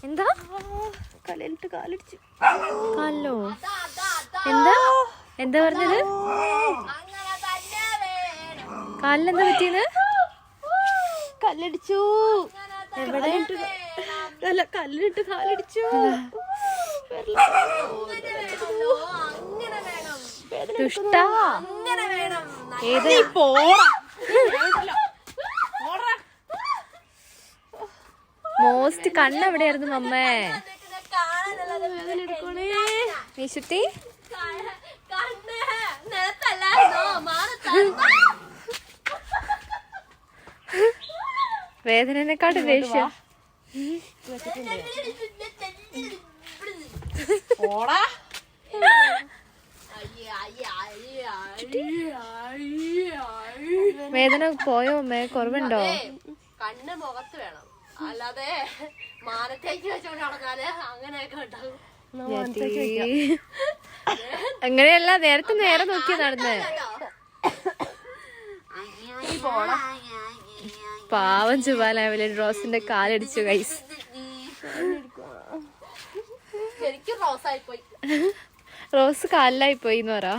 എന്താ കല്ലിട്ട് കാലടിച്ചു. കാലിലോ? എന്താ എന്താ പറഞ്ഞത്? കാലിലെന്താ പറ്റിയത്? കല്ലടിച്ചു. എവിടെ? അല്ല, കല്ലിട്ട് കാലടിച്ചു. ദുഷ്ടാ. ഏത് മോസ്റ്റ് കണ്ണെവിടെയായിരുന്നു മമ്മേ? നീശുട്ടി വേദനനെക്കാട്ടും ദേഷ്യ. വേദന പോയോ അമ്മേ? കുറവുണ്ടോ? കണ്ണ് മുഖത്ത് വേണം, അല്ലാതെ മാനത്തേക്ക് വെച്ചോണ്ട് നടന്നാല് അങ്ങനെയൊക്കെ ഉണ്ടാവും. അങ്ങനെയല്ല, നേരത്തെ നേരെ നോക്കി നടന്നേ. പാവം ചുവാലാവിലെ റോസിന്റെ കാലടിച്ചു ഗൈസ്. ശരിക്കും റോസായി പോയി. റോസ് കാലിലായി പോയിന്ന് പറ.